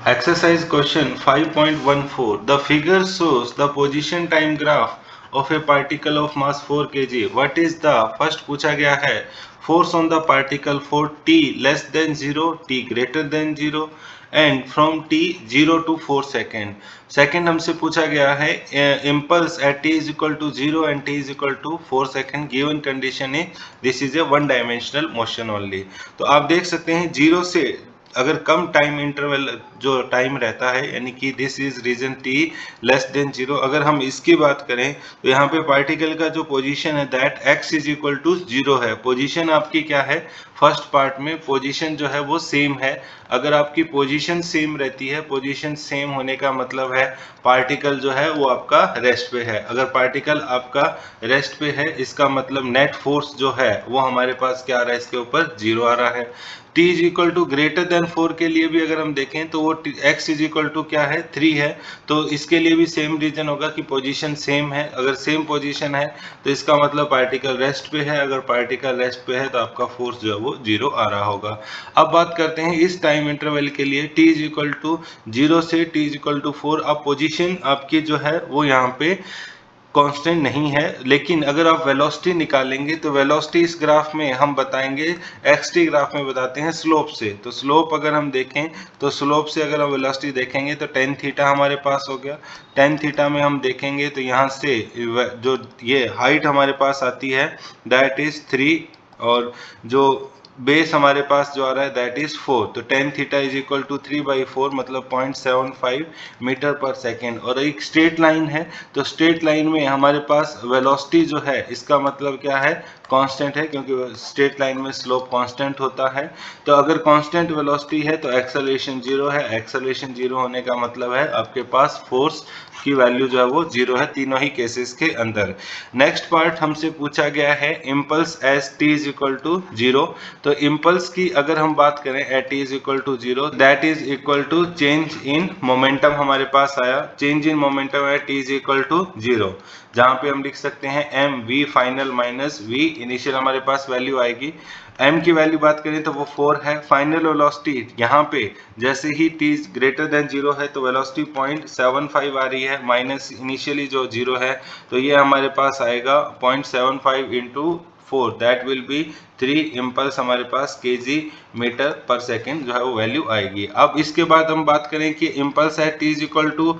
Exercise question 5.14. The figure shows the position time graph of a particle of mass 4 kg. What is the first पूछा गया है force on the particle for t less than 0, t greater than 0 and from t 0 to 4 second. Second हमसे पूछा गया है impulse at t is equal to 0 and t is equal to 4 second. Given condition is this is a one dimensional motion only. तो आप देख सकते हैं 0 से अगर कम टाइम इंटरवल जो टाइम रहता है यानी कि this is region t less than 0, अगर हम इसकी बात करें तो यहाँ पे पार्टिकल का जो पोजीशन है that x is equal to 0 है। पोजीशन आपकी क्या है, फर्स्ट पार्ट में पोजीशन जो है वो सेम है। अगर आपकी पोजीशन सेम रहती है, पोजीशन सेम होने का मतलब है पार्टिकल जो है वो आपका रेस्ट पे है। अगर पार्टिकल आपका रेस्ट पे है इसका मतलब नेट फोर्स जो है वो हमारे पास क्या आ रहा है, इसके ऊपर 0 आ रहा है। t is equal to greater than 4 के लिए भी अगर हम देखें तो वो x इज इक्वल टू क्या है 3 है, तो इसके लिए भी सेम रीजन होगा कि पोजीशन सेम है। अगर सेम पोजीशन है तो इसका मतलब पार्टिकल रेस्ट पे है, अगर पार्टिकल रेस्ट पे है तो आपका फोर्स जो है वो 0 आ रहा होगा। अब बात करते हैं इस टाइम इंटरवल के लिए t इज इक्वल टू 0 से t इज इक्वल टू 4। अब पोजीशन आपकी जो है वो यहाँ पे कांस्टेंट नहीं है, लेकिन अगर आप वेलोसिटी निकालेंगे तो वेलोसिटी इस ग्राफ में हम बताएंगे एक्सटी ग्राफ में बताते हैं स्लोप से। तो स्लोप अगर हम देखें तो स्लोप से अगर हम वेलोसिटी देखेंगे तो टेन थीटा हमारे पास हो गया। टेन थीटा में हम देखेंगे तो यहाँ से जो ये हाइट हमारे पास आती है दैट इज 3 और जो बेस हमारे पास जो आ रहा है दैट इज 4। तो tan theta is equal to 3/4 मतलब 0.75 मीटर पर सेकेंड। और एक स्ट्रेट लाइन है तो स्ट्रेट लाइन में हमारे पास वेलोसिटी जो है इसका मतलब क्या है, कांस्टेंट है, क्योंकि स्ट्रेट लाइन में स्लोप कांस्टेंट होता है। तो अगर कांस्टेंट वेलोसिटी है तो एक्सेलरेशन 0 है, एक्सेलरेशन 0 होने का मतलब है आपके पास फोर्स की वैल्यू जो है वो 0 है तीनों ही केसेस के अंदर। नेक्स्ट पार्ट हमसे पूछा गया है impulse as t is equal to 0। तो इम्पल्स की अगर हम बात करें at t is equal to 0 that is equal to change in momentum हमारे पास आया। Change in momentum at t is equal to 0, जहां पे हम लिख सकते हैं m v final minus v initial हमारे पास वैल्यू आएगी। m की वैल्यू बात करें तो वो 4 है। फाइनल वेलोसिटी यहाँ पे जैसे ही t ग्रेटर देन 0 है तो वेलोसिटी 0.75 आ रही है, माइनस इनिशियली जो 0 है तो ये हमारे पास आएगा 0.75 into 4 that will be 3 impulse हमारे पास केजी मीटर पर सेकेंड जो है वो वैल्यू आएगी। अब इसके बाद हम बात करें कि इम्पल्स है t इज इक्वल टू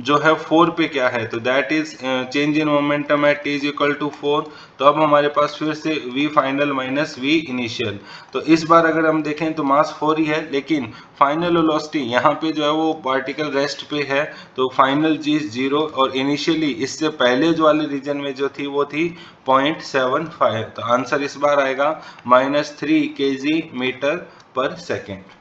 जो है 4 पे क्या है, तो that is change in momentum at t is equal to 4। तो अब हमारे पास फिर से v final minus v initial. तो इस बार अगर हम देखें तो मास 4 ही है, लेकिन फाइनल वेलोसिटी यहाँ पे जो है वो पार्टिकल रेस्ट पे है तो फाइनल चीज 0 और इनिशियली इससे पहले जो वाले रीजन में जो थी वो थी 0.75। तो आंसर इस बार आएगा -3 kg मीटर पर सेकेंड।